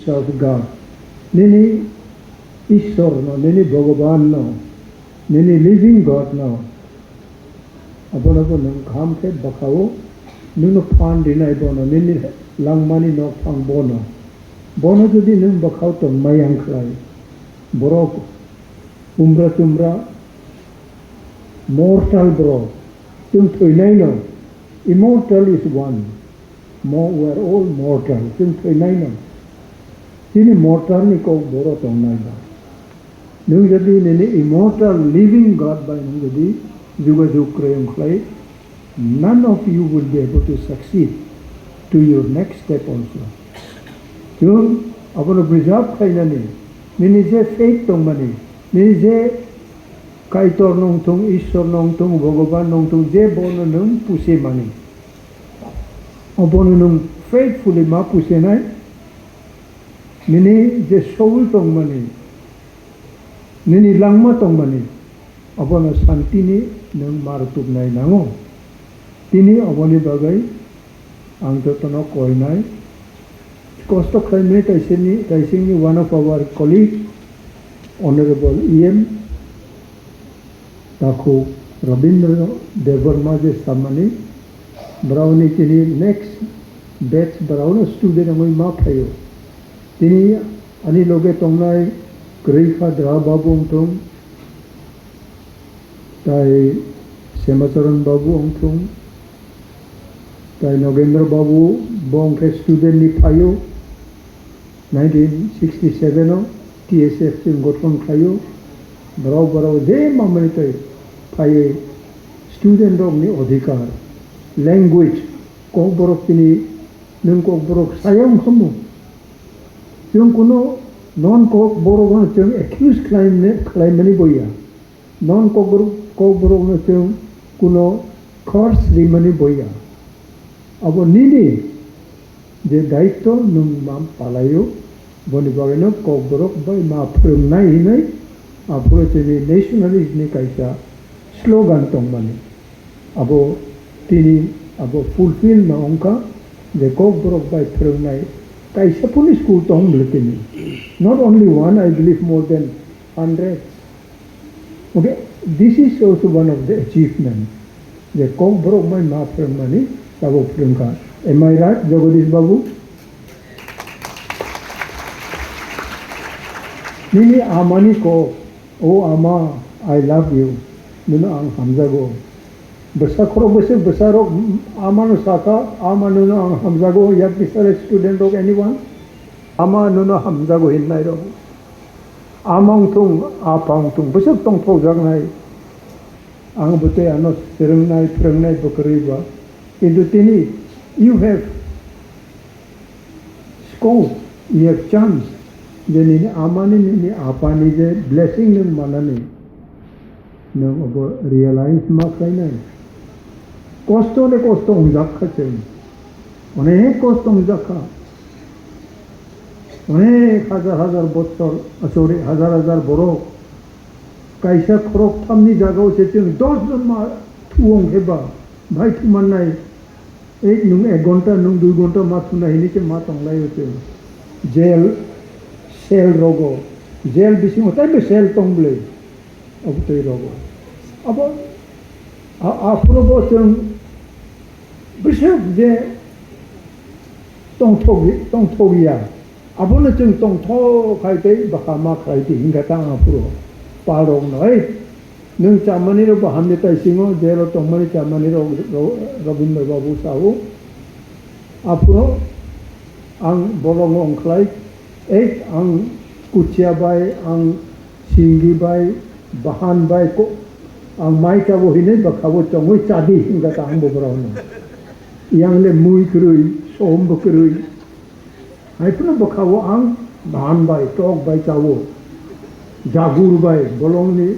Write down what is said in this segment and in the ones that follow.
serve God. Nini Ishwar no, nini Bhagavan no, nini living God no. Abon nung kham ke bakao, nung fan dinai bono, nini langmani no pang bono. Bono jodi nung bakao to mayang klai. Borok umra mortal bro. Tum thuinai no. Immortal is one. We are all mortal. Tum thuinai no. Tini mortal ni ko boro tong nai ba. Nung jadi nini immortal living God by nung jadi juga krayong klai. None of you will be able to succeed to your next step also. Yung apno preserve khai nani. Nini je faith tong mani. Nini je kaitor nong tung Ishwar nong tung Bhagavan nong tung je bono nung puse mani. Abono nung faithfully ma puse nai. Nini je soul tong mani. Nini langma tong mani. Abono santi ni nung marutup nai nango. Tini aboni bagai ang totono koi nai. Kosto khaime taisini one of our colleague, Honorable E.M. Taku Rabindra Devarma je samani. Browni tini next batch Brown student amoi ma phayo. Tini ani loge tongnai Krifa Dra Babu ongtung, tai Semacharan Babu ongtung, tai Nogendra Babu bongke student ni phayo. 1967 TSF sin gotron khayo barau de mamani tai phaye student rok ni adhikar language ko borok tini nung ko borok sayam khamu chung kuno non ko borok no chung accuse claim mani boya non ko borok no chung kuno curse rimani boya abo nini je daito nung mam palayo boni bageno ko borok bai ma prem nai hinai apro tini nationalist ni kaisa slogan tong mani abo tini abo fulfill na onka je ko borok bai prem nai kaisa puni school tong bletini not only one, I believe more than 100. Okay, this is also one of the achievements. Je ko borok bai ma prem mani abo prem ka. Am I right, Jagadish Babu? Nini amani ko, oh ama, I love you. Nuna ang hamzago. Basa koro basa rok amano saka, ama nuna ang hamzago. Yak bisare student rok anyone? Ama nuna hamzago hinnai rok. Amang tung, apang tung, basa tong pojak nai. Ang bute ano sereng nai, pereng nai bakariba. Into tini. You have scope, you have chance. Then in amani ni apani je blessing nung manani. Nung abo realize makai na. Kosto umjaka chen. Onek kosto umjaka. Onek hazar botor, sorry, hazar borok. Kaisa krok tamni jagao se chen 10 ma tuong heba. Bhai tuman nai. Nung 1 घंटा nung 2 घंटा mat na hini che mat onglai hote jail cell rogo jail bisi hotai be cell tongle abutoi rogo abo afro bo chung bishop je tong thogia abo na chung tong tho khai te bakama khai ti hinga ta afro palong noi nung chamani ro bahamne tai singo jelo tongmani chamani ro Rabindra Babu sahu apro ang bolong ongklai ang kucia bai ang singgi bai bahan bai ko ang mai ka bo hine bakabo chongoi chadi hinga ta ang bo brono yang le mui krui som bo krui ai pro bakabo ang bahan bai tok bai chawo jagur bai bolong ni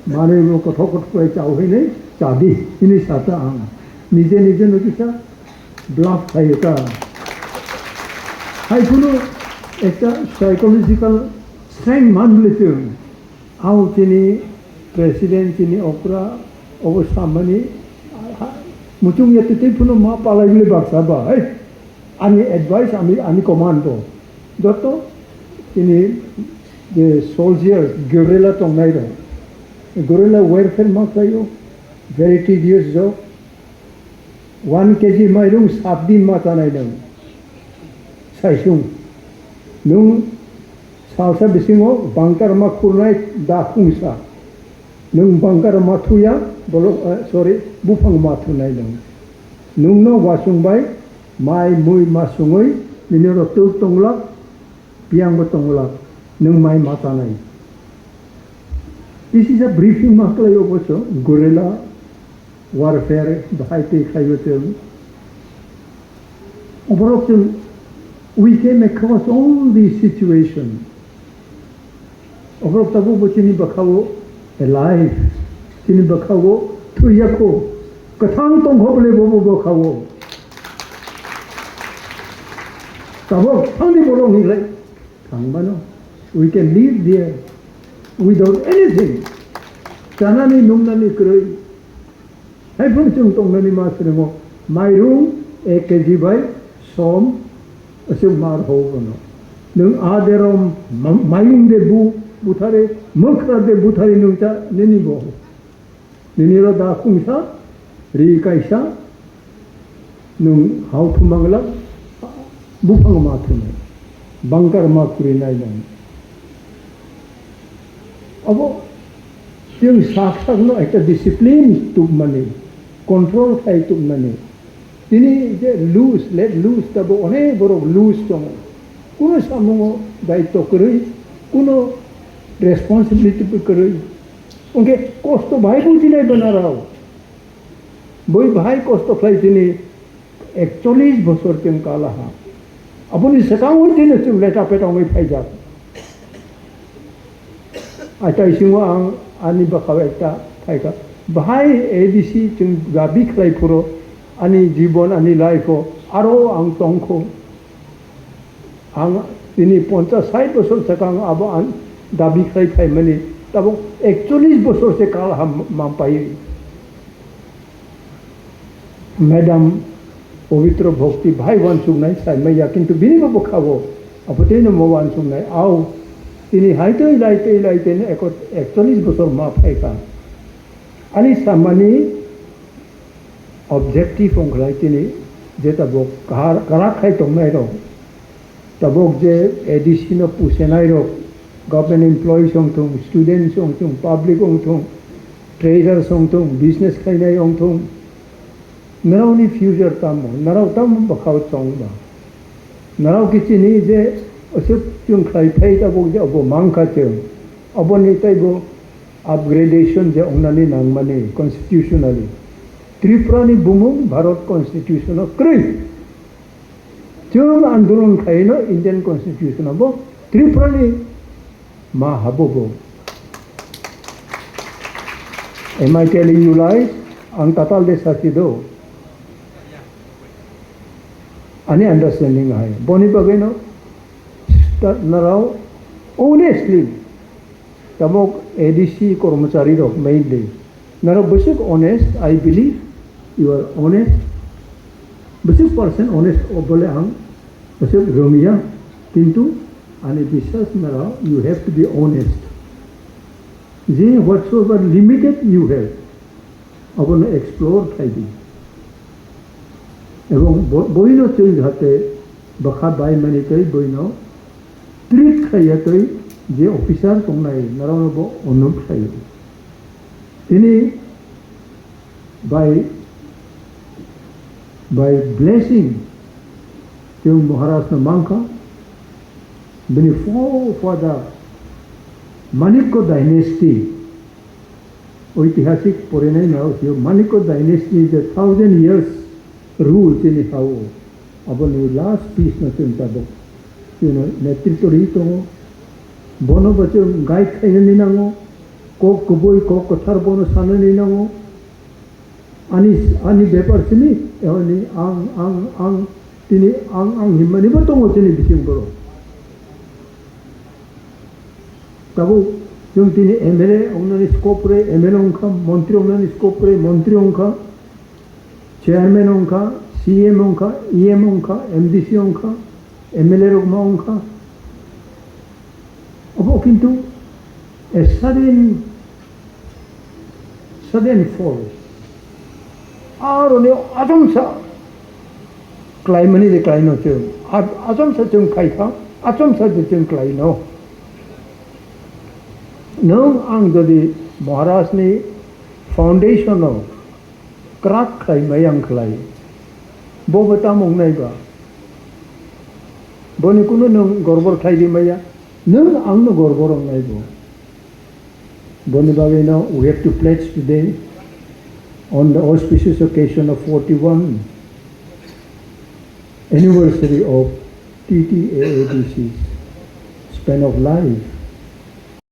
मारे लोग कठोर कोई चाहे नहीं चादी इन्हीं साथा आंग निजे नो किसा ब्लॉक है का हाई कुनो एक साइकोलॉजिकल स्ट्रेंथ मान लेते हैं आओ चिनी प्रेसिडेंट चिनी ओपरा अवस्था मनी मुचुंग ये तिथे पुनो माँ पाला इले बाक्सा बा है आनी एडवाइस आमी कमांडो दोस्तों ini the soldiers guerrilla tong nai ro guerrilla warfare ma kayo very tedious job 1 kg mai rung 7 din ma ta nai dang sai sung nung salsa bisingo bangkar ma khurnai da khungsa nung bangkar ma thuya bolo sorry bufang ma thu nai dang nung no wasung bai mai mui ma sungoi minero tu tongla piang tongla nung mai ma ta nai. This is a briefing makla yo boso guerrilla warfare bahai te khayo te overall we came across all these situations. Overall tabu bochini bakawo alive chini bakawo tuyako kathang tong hoble bobo bakawo tabo thani bolong ni lai thangmano we can live there without anything chanani numnani kroi hai phun chung tong nani ma sremo my room 1 kg bai som asum mar ho gono nung aderom mayung de buthare mukra de buthare nung cha nini bo nini ro da khungsa ri kaisa nung how to mangla bufang ma thune bangkar ma kuri nai nang abo yung saksak no ekta discipline tuk mani control khai tuk mani tini je loose let loose tabo one borok loose tong kuno samungo daitto koroi kuno responsibility pe koroi unke kosto bhai buji nai bana rao boi bhai kosto khai tini 41 বছর কেন কালা হা আপনি সেটাও দিনে তুমি লেটা পেটা ওই ফাই যা আটা ইসিংও আং আনি বাখাও একটা ফাইকা ভাই এডিসি তুমি গাবি খাই পুরো আনি জীবন আনি লাইফও আরো আং টংখ আং তিনি 50-60 বছর সেকাং আবো আন দাবি খাই ফাই মানে তাবো 41 বছর সে কাল হাম মাম পাই ম্যাডাম পবিত্র ভক্তি ভাই ওয়ানসুং নাই সাই মাইয়া কিন্তু বিনিব বখাবো আপতেন মো ওয়ানসুং নাই আও তিনি হাইতই লাইতে 41 বছর মা ফাইকা আনি সামানি অবজেক্টিভ অংলাই তিনি যেটা বক কারা খাই তংনাই র তবক যে এডিসিন পুসেনাই র গভর্নমেন্ট এমপ্লয়ি সংথং স্টুডেন্ট সংথং পাবলিক সংথং ট্রেডার সংথং বিজনেস খাইনাই সংথং naraw ni future tamo naraw tam bakaw chong ba naraw kichini je asup chung khai phai ta bo je abo mangkha che abo ni tai bo upgradation je onani nangmani constitutionally tripura ni bumung bharat constitution kroi chung andolon khai no indian constitution abo tripura ni ma habo bo am I telling you lies ang tatal de sakido ani understanding hai boni bageno narao honestly tamok adc kormachari rok mainly narao basic honest I believe you are honest basic person honest obole ang basic romia kintu ani bisas narao you have to be honest je whatsoever limited you have upon explore thaibi এবং বইনো চুল হাতে বখা by মানি কই বইনো treat খাইয়া কই যে officer তংনাই নারায়ণব Anup খাই তিনি by blessing তেওঁ মহারাষ্ট্র মাংকা বিনি ফাদার মানিক্য ডাইনেস্টি ঐতিহাসিক পড়ে নাই নাও মানিক্য ডাইনেস্টি যে 1000 years rule tini hau aboni last piece na tinta bo netrito rito bono bacho gai khaina ni nango ko kuboi ko kothar bono sana ni nango ani bepar sini ehoni ang tini ang himani ba tongo tini bising boro tabu yung tini MLA onani scope re MLA onka montri onani scope re montri onka chairman onka CM onka EM onka MDC onka MLA rokma onka Abo kintu a sudden fall. Aro atom sa climate de climate no chung. Atom sa chung kai ka. Atom sa chung klai no. Nung ang jadi Maharaj ni foundation no crack klai mayang klai. Bo batamong nai ba. Bo ni kuno nung gorbor klai di maya. Nung ang no gorborong nai bo. Bo ni bagay no we have to pledge today on the auspicious occasion of 41 anniversary of TTAABC's span of life.